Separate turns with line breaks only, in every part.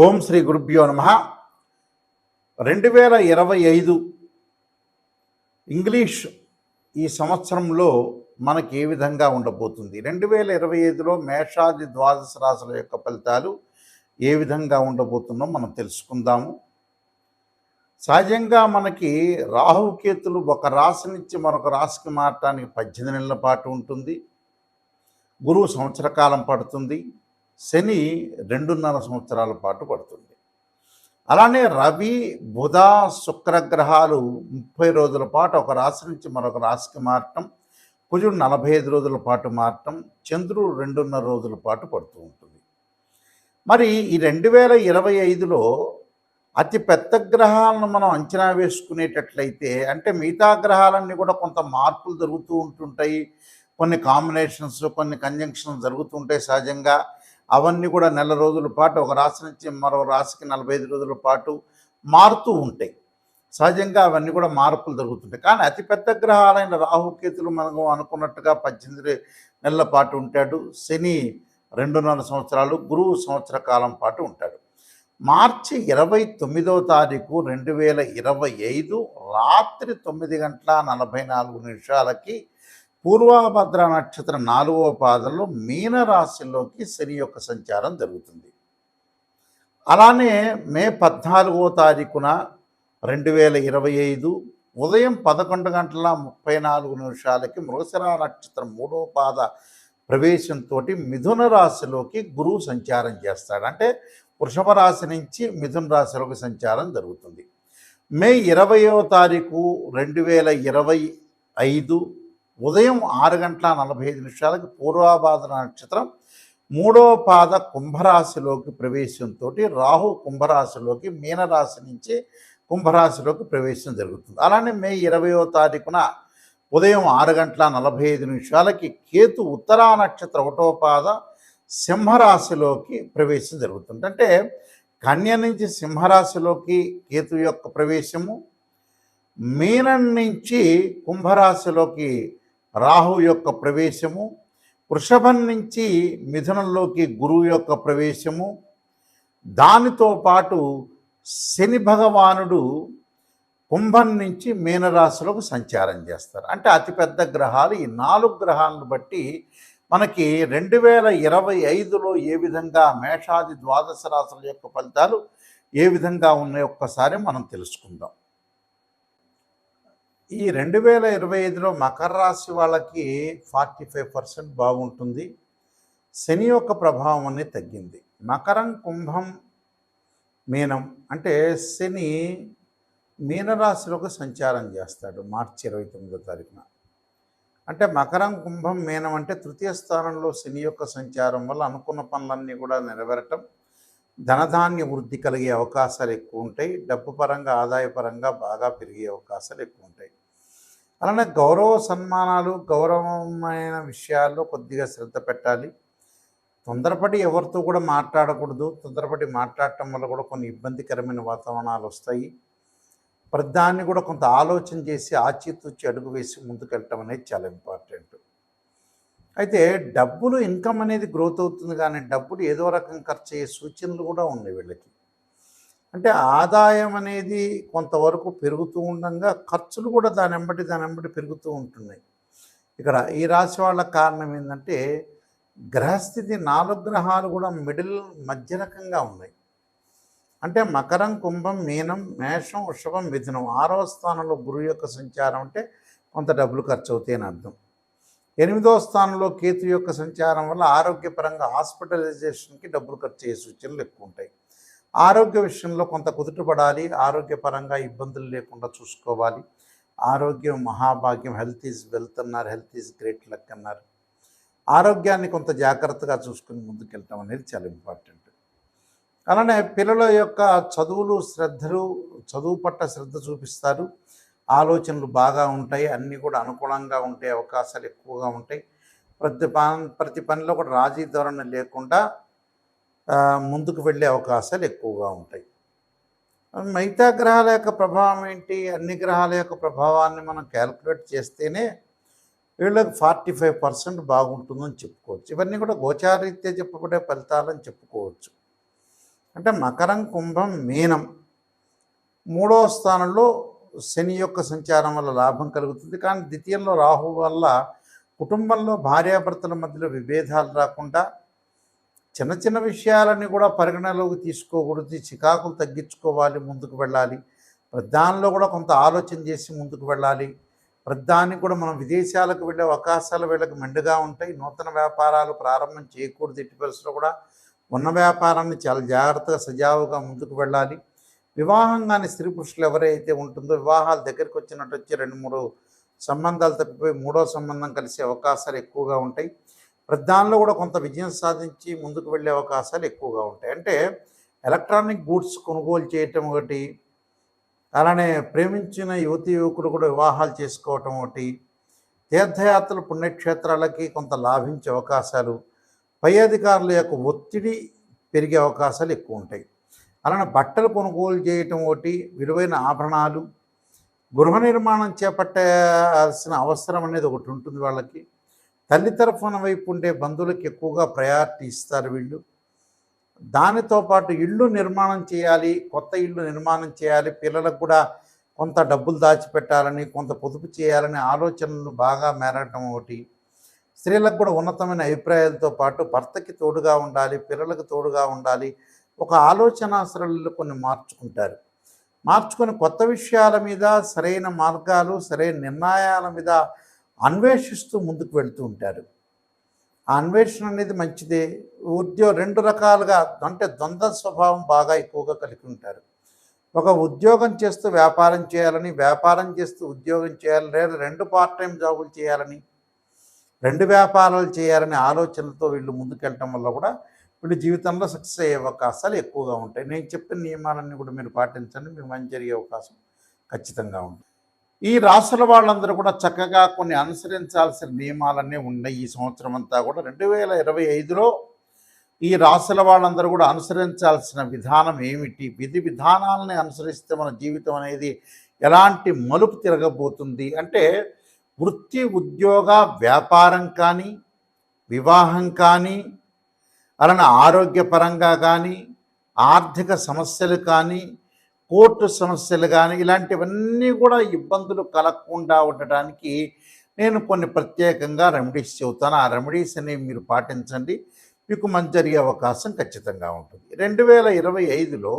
ఓం శ్రీ గురుభ్యో నమః. 2025 ఇంగ్లీష్ ఈ సంవత్సరంలో మనకి ఏ విధంగా ఉండబోతుంది? 2025లో మేషాది ద్వాదశ రాశుల యొక్క ఫలితాలు ఏ విధంగా ఉండబోతుందో మనం తెలుసుకుందాము. సహజంగా మనకి రాహుకేతులు ఒక రాశి నుంచి మరొక రాశికి మారటానికి 18 నెలల పాటు ఉంటుంది. గురువు సంవత్సర కాలం పడుతుంది. శని 2.5 సంవత్సరాల పాటు పడుతుంది. అలానే రవి, బుధ, శుక్రగ్రహాలు 30 రోజుల పాటు ఒక రాశి నుంచి మరొక రాశికి మారటం, కుజుడు 45 రోజుల పాటు మారటం, చంద్రుడు 2.5 రోజుల పాటు పడుతూ ఉంటుంది. మరి ఈ 2025లో అతి పెద్ద గ్రహాలను మనం అంచనా వేసుకునేటట్లయితే, అంటే మిగతా గ్రహాలన్నీ కూడా కొంత మార్పులు జరుగుతూ ఉంటుంటాయి. కొన్ని కాంబినేషన్స్, కొన్ని కంజంక్షన్స్ జరుగుతూ ఉంటాయి సహజంగా. అవన్నీ కూడా నెల రోజుల పాటు ఒక రాశి నుంచి మరో రాశికి 45 రోజుల పాటు మారుతూ ఉంటాయి. సహజంగా అవన్నీ కూడా మార్పులు జరుగుతుంటాయి. కానీ అతిపెద్ద గ్రహాలైన రాహుకేతులు మనం అనుకున్నట్టుగా 18 నెలల పాటు ఉంటాడు. శని 2.5 సంవత్సరాలు, గురువు సంవత్సర కాలం పాటు ఉంటాడు. మార్చి 29వ తారీఖు 2025 రాత్రి 9:44 పూర్వభద్ర నక్షత్రం 4వ పాదంలో మీనరాశిలోకి శని యొక్క సంచారం జరుగుతుంది. అలానే మే 14వ తారీఖున 2025 ఉదయం 11:34 మృగశిర నక్షత్రం 3వ పాద ప్రవేశంతో మిథున రాశిలోకి గురువు సంచారం చేస్తాడు. అంటే వృషభ రాశి నుంచి మిథున రాశిలోకి సంచారం జరుగుతుంది. మే 20వ తారీఖు 2025 ఉదయం 6:45 పూర్వభాద్ర నక్షత్రం 3వ పాద కుంభరాశిలోకి ప్రవేశంతో రాహు కుంభరాశిలోకి మీనరాశి నుంచి కుంభరాశిలోకి ప్రవేశం జరుగుతుంది. అలానే మే 20వ తారీఖున ఉదయం 6:45 కేతు ఉత్తరా నక్షత్రం 1వ పాద సింహరాశిలోకి ప్రవేశం జరుగుతుంది. అంటే కన్య నుంచి సింహరాశిలోకి కేతు యొక్క ప్రవేశము, మీనం నుంచి కుంభరాశిలోకి రాహు యొక్క ప్రవేశము, వృషభం నుంచి మిథునంలోకి గురువు యొక్క ప్రవేశము, దానితో పాటు శని భగవానుడు కుంభం నుంచి మీనరాశిలోకి సంచారం చేస్తారు. అంటే అతిపెద్ద గ్రహాలు ఈ 4 గ్రహాలను బట్టి మనకి 2025లో ఏ విధంగా మేషాది ద్వాదశ రాశుల యొక్క ఫలితాలు ఏ విధంగా ఉన్నాయో ఒక్కసారి మనం తెలుసుకుందాం. ఈ 2025లో మకర రాశి వాళ్ళకి 45% బాగుంటుంది. శని యొక్క ప్రభావం అనేది తగ్గింది. మకరం, కుంభం, మీనం అంటే శని మీనరాశిలోకి సంచారం చేస్తాడు మార్చి 29వ తారీఖున. అంటే మకరం, కుంభం, మీనం అంటే తృతీయ స్థానంలో శని యొక్క సంచారం వల్ల అనుకున్న పనులన్నీ కూడా నెరవేరటం, ధనధాన్య వృద్ధి కలిగే అవకాశాలు ఎక్కువ ఉంటాయి. డబ్బు పరంగా, ఆదాయపరంగా బాగా పెరిగే అవకాశాలు ఎక్కువ ఉంటాయి. అలానే గౌరవ సన్మానాలు, గౌరవమైన విషయాల్లో కొద్దిగా శ్రద్ధ పెట్టాలి. తొందరపడి ఎవరితో కూడా మాట్లాడకూడదు. తొందరపడి మాట్లాడటం వల్ల కూడా కొన్ని ఇబ్బందికరమైన వాతావరణాలు వస్తాయి. ప్రతిదాన్ని కూడా కొంత ఆలోచన చేసి ఆచితూచి అడుగు వేసి ముందుకెళ్ళటం అనేది చాలా ఇంపార్టెంట్. అయితే డబ్బులు ఇన్కమ్ అనేది గ్రోత్ అవుతుంది, కానీ డబ్బులు ఏదో రకం ఖర్చు అయ్యే సూచనలు కూడా ఉన్నాయి వీళ్ళకి. అంటే ఆదాయం అనేది కొంతవరకు పెరుగుతూ ఉండగా ఖర్చులు కూడా దానెంబటి పెరుగుతూ ఉంటున్నాయి. ఇక్కడ ఈ రాశి వాళ్ళ కారణం ఏంటంటే గ్రహస్థితి 4 గ్రహాలు కూడా మధ్య రకంగా ఉన్నాయి. అంటే మకరం, కుంభం, మీనం, మేషం, వృషభం, మిథునం 6వ స్థానంలో గురువు యొక్క సంచారం అంటే కొంత డబ్బులు ఖర్చు అవుతాయని అర్థం. 8వ స్థానంలో కేతు యొక్క సంచారం వల్ల ఆరోగ్యపరంగా హాస్పిటలైజేషన్కి డబ్బులు ఖర్చు అయ్యే సూచనలు ఎక్కువ ఉంటాయి. ఆరోగ్య విషయంలో కొంత కుదుటపడాలి. ఆరోగ్యపరంగా ఇబ్బందులు లేకుండా చూసుకోవాలి. ఆరోగ్యం మహాభాగ్యం, హెల్త్ ఈజ్ వెల్త్ అన్నారు, హెల్త్ ఈజ్ గ్రేట్ లక్ అన్నారు. ఆరోగ్యాన్ని కొంత జాగ్రత్తగా చూసుకుని ముందుకెళ్ళటం అనేది చాలా ఇంపార్టెంట్. అలానే పిల్లల యొక్క చదువు పట్ల శ్రద్ధ చూపిస్తారు. ఆలోచనలు బాగా ఉంటాయి. అన్నీ కూడా అనుకూలంగా ఉండే అవకాశాలు ఎక్కువగా ఉంటాయి. ప్రతి పనిలో కూడా రాజీ ధోరణి లేకుండా ముందుకు వెళ్ళే అవకాశాలు ఎక్కువగా ఉంటాయి. మిగతా గ్రహాల యొక్క ప్రభావం ఏంటి? అన్ని గ్రహాల యొక్క ప్రభావాన్ని మనం క్యాల్కులేట్ చేస్తేనే వీళ్ళకి 45% బాగుంటుందని చెప్పుకోవచ్చు. ఇవన్నీ కూడా గోచారీత్యా చెప్పబడే ఫలితాలని చెప్పుకోవచ్చు. అంటే మకరం, కుంభం, మీనం మూడవ స్థానంలో శని యొక్క సంచారం వల్ల లాభం కలుగుతుంది. కానీ ద్వితీయంలో రాహు వల్ల కుటుంబంలో భార్యాభర్తల మధ్యలో విభేదాలు రాకుండా చిన్న చిన్న విషయాలన్నీ కూడా పరిగణలోకి తీసుకోకూడదు. చికాకులు తగ్గించుకోవాలి, ముందుకు వెళ్ళాలి. దానిలో కూడా కొంత ఆలోచన చేసి ముందుకు వెళ్ళాలి. ప్రతిదానికి కూడా మనం విదేశాలకు వెళ్ళే అవకాశాలు వీళ్ళకి మెండుగా ఉంటాయి. నూతన వ్యాపారాలు ప్రారంభం చేయకూడదు. ఎట్టి పరిస్థితుల్లో కూడా ఉన్న వ్యాపారాన్ని చాలా జాగ్రత్తగా సజావుగా ముందుకు వెళ్ళాలి. వివాహం కానీ స్త్రీ పురుషులు ఎవరైతే ఉంటుందో వివాహాల దగ్గరికి వచ్చినట్టు వచ్చి 2-3 సంబంధాలు తప్పిపోయి మూడో సంబంధం కలిసే అవకాశాలు ఎక్కువగా ఉంటాయి. ప్రతిదానిలో కూడా కొంత విజయం సాధించి ముందుకు వెళ్ళే అవకాశాలు ఎక్కువగా ఉంటాయి. అంటే ఎలక్ట్రానిక్ గూడ్స్ కొనుగోలు చేయటం ఒకటి, అలానే ప్రేమించిన యువతి యువకులు కూడా వివాహాలు చేసుకోవటం ఒకటి, తీర్థయాత్రలు పుణ్యక్షేత్రాలకి కొంత లాభించే అవకాశాలు, పై అధికారుల యొక్క ఒత్తిడి పెరిగే అవకాశాలు ఎక్కువ ఉంటాయి. అలానే బట్టలు కొనుగోలు చేయటం ఒకటి, విలువైన ఆభరణాలు, గృహ నిర్మాణం చేపట్టాల్సిన అవసరం అనేది ఒకటి ఉంటుంది వాళ్ళకి. తల్లి తరఫున వైపు ఉండే బంధువులకి ఎక్కువగా ప్రయారిటీ ఇస్తారు వీళ్ళు. దానితో పాటు ఇల్లు నిర్మాణం చేయాలి, కొత్త ఇల్లు నిర్మాణం చేయాలి, పిల్లలకు కూడా కొంత డబ్బులు దాచిపెట్టాలని, కొంత పొదుపు చేయాలని ఆలోచనలు బాగా మేరగటం ఒకటి. స్త్రీలకు కూడా ఉన్నతమైన అభిప్రాయాలతో పాటు భర్తకి తోడుగా ఉండాలి, పిల్లలకు తోడుగా ఉండాలి, ఒక ఆలోచనాసరళిలో కొన్ని మార్చుకొని కొత్త విషయాల మీద సరైన మార్గాలు, సరైన నిర్ణయాల మీద అన్వేషిస్తూ ముందుకు వెళుతూ ఉంటారు. ఆ అన్వేషణ అనేది మంచిదే. రెండు రకాలుగా అంటే ద్వంద్వ స్వభావం బాగా ఎక్కువగా కలిగి ఉంటారు. ఒక ఉద్యోగం చేస్తూ వ్యాపారం చేయాలని, వ్యాపారం చేస్తూ ఉద్యోగం చేయాలని, లేదా 2 పార్ట్ టైం జాబులు చేయాలని, 2 వ్యాపారాలు చేయాలనే ఆలోచనలతో వీళ్ళు ముందుకెళ్ళటం వల్ల కూడా వీళ్ళు జీవితంలో సక్సెస్ అయ్యే అవకాశాలు ఎక్కువగా ఉంటాయి. నేను చెప్పిన నియమాలన్నీ కూడా మీరు పాటించండి, మీకు మంచి జరిగే అవకాశం ఖచ్చితంగా ఉంటుంది. ఈ రాసుల వాళ్ళందరూ కూడా చక్కగా కొన్ని అనుసరించాల్సిన నియమాలన్నీ ఉన్నాయి. ఈ సంవత్సరం అంతా కూడా 2025లో ఈ రాసుల వాళ్ళందరూ కూడా అనుసరించాల్సిన విధానం ఏమిటి, విధి విధానాలని అనుసరిస్తే మన జీవితం అనేది ఎలాంటి మలుపు తిరగబోతుంది అంటే, వృత్తి, ఉద్యోగ, వ్యాపారం కానీ, వివాహం కానీ, అలానే ఆరోగ్యపరంగా కానీ, ఆర్థిక సమస్యలు కానీ, కోర్టు సమస్యలు కానీ, ఇలాంటివన్నీ కూడా ఇబ్బందులు కలగకుండా ఉండటానికి నేను కొన్ని ప్రత్యేకంగా రెమెడీస్ చెబుతాను. ఆ రెమెడీస్ అనేవి మీరు పాటించండి, మీకు మంచి జరిగే అవకాశం ఖచ్చితంగా ఉంటుంది. 2025లో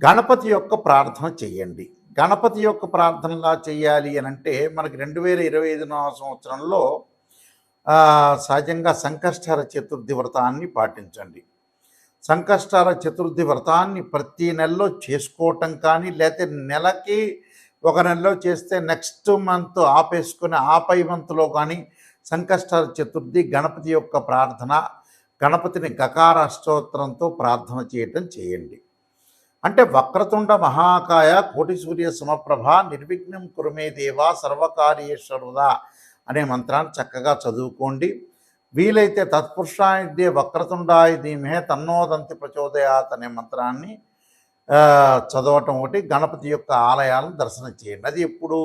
గణపతి యొక్క ప్రార్థన చేయండి. గణపతి యొక్క ప్రార్థనలా చేయాలి అని అంటే మనకి 2025 సంవత్సరంలో సహజంగా సంకష్టహర చతుర్థి వ్రతాన్ని పాటించండి. సంకష్టహర చతుర్థి వ్రతాన్ని ప్రతి నెలలో చేసుకోవటం కానీ, లేకపోతే నెలకి ఒక నెలలో చేస్తే నెక్స్ట్ మంత్ ఆపేసుకుని ఆపై మంత్లో కానీ సంకష్టహర చతుర్థి గణపతి యొక్క ప్రార్థన, గణపతిని గకార అష్టోత్తరంతో ప్రార్థన చేయండి. అంటే వక్రతుండ మహాకాయ కోటి సూర్య సమప్రభ నిర్విఘ్నం కురుమే దేవా సర్వకార్యేశ్వరుదా అనే మంత్రాన్ని చక్కగా చదువుకోండి. వీలైతే తత్పురుషాయ వక్రతుండాయ ధీమహే తన్నోదంతి ప్రచోదయాత్ అనే మంత్రాన్ని చదవటం ఒకటి. గణపతి యొక్క ఆలయాలను దర్శనం చేయండి. అది ఎప్పుడు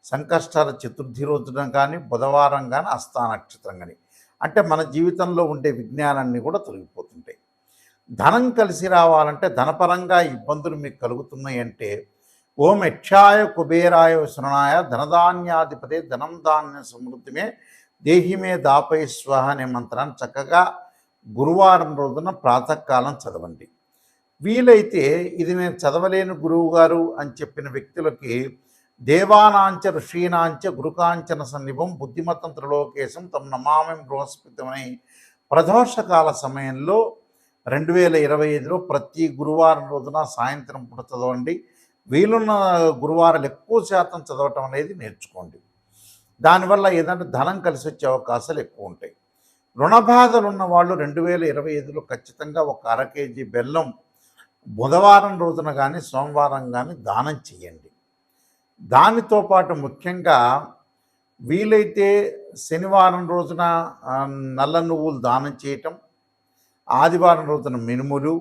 సంకష్టహర చతుర్థి రోజున కానీ, బుధవారం కానీ, హస్తా నక్షత్రం కానీ. అంటే మన జీవితంలో ఉండే విజ్ఞానాన్ని కూడా తొలగిపోతుంటాయి. ధనం కలిసి రావాలంటే, ధనపరంగా ఇబ్బందులు మీకు కలుగుతున్నాయి అంటే, ఓం యక్షాయ కుబేరాయ శరణాయ ధనధాన్యాధిపతే ధనం ధాన్య సమృద్ధిమే దేహిమే దాపై స్వహ అనే మంత్రాన్ని చక్కగా గురువారం రోజున ప్రాతకాలం చదవండి. వీలైతే ఇది నేను చదవలేని గురువు గారు అని చెప్పిన వ్యక్తులకి దేవానాంచ ఋషీనాంచ గురుకాంచన సన్నిభం బుద్ధిమత్తం త్రిలోకేశం తమ నమామి బృహస్పతిమని ప్రదోషకాల సమయంలో 2025లో ప్రతి గురువారం రోజున సాయంత్రం పూట చదవండి. వీలున్న గురువారాలు ఎక్కువ శాతం చదవటం అనేది నేర్చుకోండి. దానివల్ల ఏదంటే ధనం కలిసి వచ్చే అవకాశాలు ఎక్కువ ఉంటాయి. రుణబాధలు ఉన్న వాళ్ళు 2025లో ఖచ్చితంగా ఒక 1/2 కేజీ బెల్లం బుధవారం రోజున కానీ, సోమవారం కానీ దానం చేయండి. దానితో పాటు ముఖ్యంగా వీలైతే శనివారం రోజున నల్ల నువ్వులు దానం చేయటం, ఆదివారం రోజున మినుములు,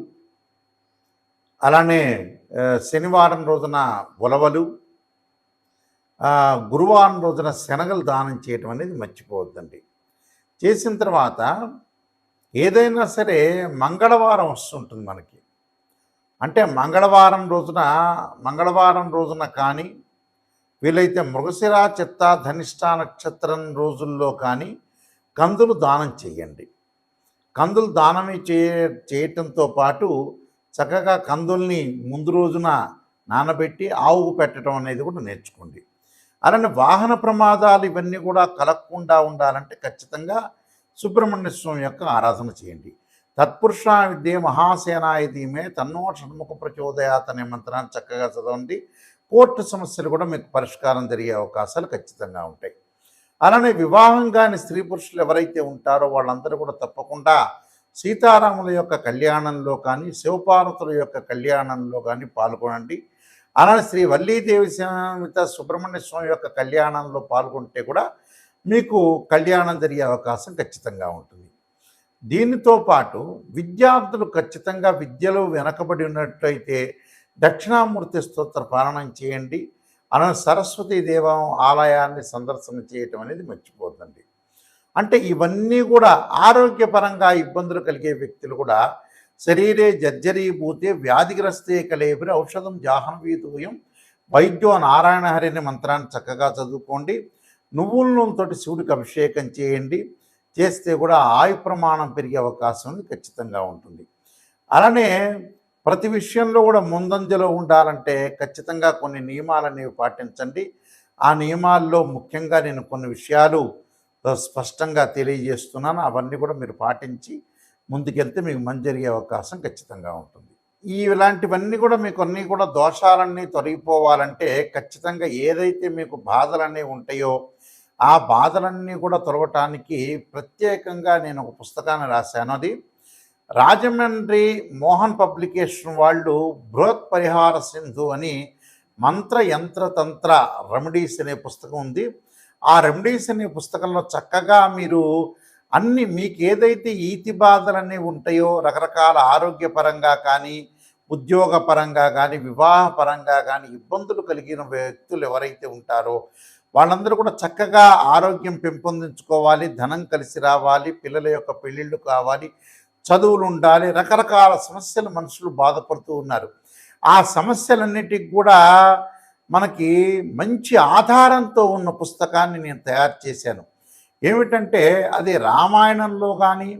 అలానే శనివారం రోజున ఉలవలు, గురువారం రోజున శనగలు దానం చేయటం అనేది మర్చిపోవద్దండి. చేసిన తర్వాత ఏదైనా సరే మంగళవారం వస్తుంటుంది మనకి. అంటే మంగళవారం రోజున కానీ, వీలైతే మృగశిర, చిత్త, ధనిష్ట నక్షత్రం రోజుల్లో కానీ కందులు దానం చేయండి. కందులు దానం చేయటంతో పాటు చక్కగా కందుల్ని ముందు రోజున నానబెట్టి ఆవుకు పెట్టడం అనేది కూడా నేర్చుకోండి. అలానే వాహన ప్రమాదాలు ఇవన్నీ కూడా కలగకుండా ఉండాలంటే ఖచ్చితంగా సుబ్రహ్మణ్య స్వామి యొక్క ఆరాధన చేయండి. తత్పురుషా విద్యే మహాసేనాయ ధీమే తన్నో షణ్ముఖ ప్రచోదయాత్ అనే మంత్రాన్ని చక్కగా చదవండి. కోర్టు సమస్యలు కూడా మీకు పరిష్కారం జరిగే అవకాశాలు ఖచ్చితంగా ఉంటాయి. అలానే వివాహం కాని స్త్రీ పురుషులు ఎవరైతే ఉంటారో వాళ్ళందరూ కూడా తప్పకుండా సీతారాముల యొక్క కళ్యాణంలో కానీ, శివపార్వతుల యొక్క కళ్యాణంలో కానీ పాల్గొనండి. అలానే శ్రీ వల్లీదేవి సమేత సుబ్రహ్మణ్య స్వామి యొక్క కళ్యాణంలో పాల్గొంటే కూడా మీకు కళ్యాణం జరిగే అవకాశం ఖచ్చితంగా ఉంటుంది. దీనితో పాటు విద్యార్థులు ఖచ్చితంగా విద్యలో వెనకబడి ఉన్నట్లయితే దక్షిణామూర్తి స్తోత్ర పారాయణం చేయండి. అలానే సరస్వతీ దేవం ఆలయాన్ని సందర్శన చేయటం అనేది మర్చిపోద్దండి. అంటే ఇవన్నీ కూడా ఆరోగ్యపరంగా ఇబ్బందులు కలిగే వ్యక్తులు కూడా శరీరే జర్జరీభూతే వ్యాధిగ్రస్తే కలేబరి ఔషధం జాహ్నవీతూయం వైద్యో నారాయణ హరిని మంత్రాన్ని చక్కగా చదువుకోండి. నువ్వుల నూనెతోటి శివుడికి అభిషేకం చేయండి. చేస్తే కూడా ఆయు ప్రమాణం పెరిగే అవకాశం ఖచ్చితంగా ఉంటుంది. అలానే ప్రతి విషయంలో కూడా ముందంజలో ఉండాలంటే ఖచ్చితంగా కొన్ని నియమాలనేవి పాటించండి. ఆ నియమాల్లో ముఖ్యంగా నేను కొన్ని విషయాలు స్పష్టంగా తెలియజేస్తున్నాను. అవన్నీ కూడా మీరు పాటించి ముందుకెళ్తే మీకు మంచి జరిగే అవకాశం ఖచ్చితంగా ఉంటుంది. ఇలాంటివన్నీ కూడా మీకు అన్నీ కూడా దోషాలన్నీ తొలగిపోవాలంటే ఖచ్చితంగా ఏదైతే మీకు బాధలన్నీ ఉంటాయో ఆ బాధలన్నీ కూడా తొలగటానికి ప్రత్యేకంగా నేను ఒక పుస్తకాన్ని రాశాను. అది రాజమండ్రి మోహన్ పబ్లికేషన్ వాళ్ళు బృహత్ పరిహార సింధు అని మంత్ర యంత్ర తంత్ర రెమెడీస్ అనే పుస్తకం ఉంది. ఆ రెమెడీస్ అనే పుస్తకంలో చక్కగా మీరు అన్ని మీకు ఏదైతే ఈతి బాధలన్నీ ఉంటాయో రకరకాల ఆరోగ్యపరంగా కానీ, ఉద్యోగపరంగా కానీ, వివాహపరంగా కానీ ఇబ్బందులు కలిగిన వ్యక్తులు ఎవరైతే ఉంటారో వాళ్ళందరూ కూడా చక్కగా ఆరోగ్యం పెంపొందించుకోవాలి, ధనం కలిసి రావాలి, పిల్లల యొక్క పెళ్ళిళ్ళు కావాలి, చదువులు ఉండాలి, రకరకాల సమస్యలు మనుషులు బాధపడుతూ ఉన్నారు. ఆ సమస్యలన్నిటికి కూడా మనకి మంచి ఆధారంతో ఉన్న పుస్తకాన్ని నేను తయారు చేశాను. ఏమిటంటే అది రామాయణంలో కానీ,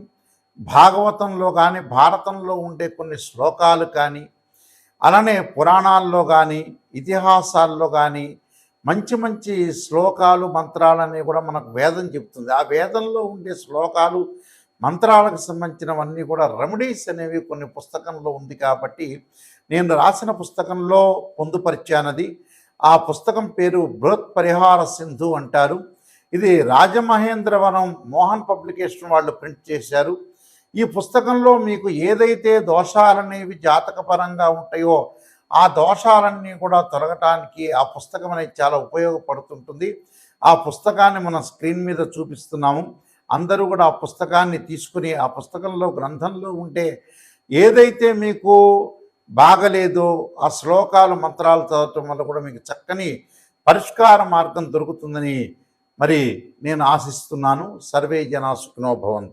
భాగవతంలో కానీ, భారతంలో ఉండే కొన్ని శ్లోకాలు కానీ, అలానే పురాణాల్లో కానీ, ఇతిహాసాల్లో కానీ మంచి మంచి శ్లోకాలు మంత్రాలన్నీ కూడా మనకు వేదం చెప్తుంది. ఆ వేదంలో ఉండే శ్లోకాలు మంత్రాలకు సంబంధించినవన్నీ కూడా రెమెడీస్ అనేవి కొన్ని పుస్తకంలో ఉంది కాబట్టి నేను రాసిన పుస్తకంలో పొందుపరిచానది. ఆ పుస్తకం పేరు బృహత్ పరిహార సింధు అంటారు. ఇది రాజమహేంద్రవరం మోహన్ పబ్లికేషన్ వాళ్ళు ప్రింట్ చేశారు. ఈ పుస్తకంలో మీకు ఏదైతే దోషాలనేవి జాతకపరంగా ఉంటాయో ఆ దోషాలన్నీ కూడా తొలగటానికి ఆ పుస్తకం అనేది చాలా ఉపయోగపడుతుంటుంది. ఆ పుస్తకాన్ని మనం స్క్రీన్ మీద చూపిస్తున్నాము. అందరూ కూడా ఆ పుస్తకాన్ని తీసుకుని ఆ పుస్తకంలో గ్రంథంలో ఉంటే ఏదైతే మీకు బాగలేదో ఆ శ్లోకాలు మంత్రాలు చదవటం వల్ల కూడా మీకు చక్కని పరిష్కార మార్గం దొరుకుతుందని మరి నేను ఆశిస్తున్నాను. సర్వే జనా సుఖినో భవంతు.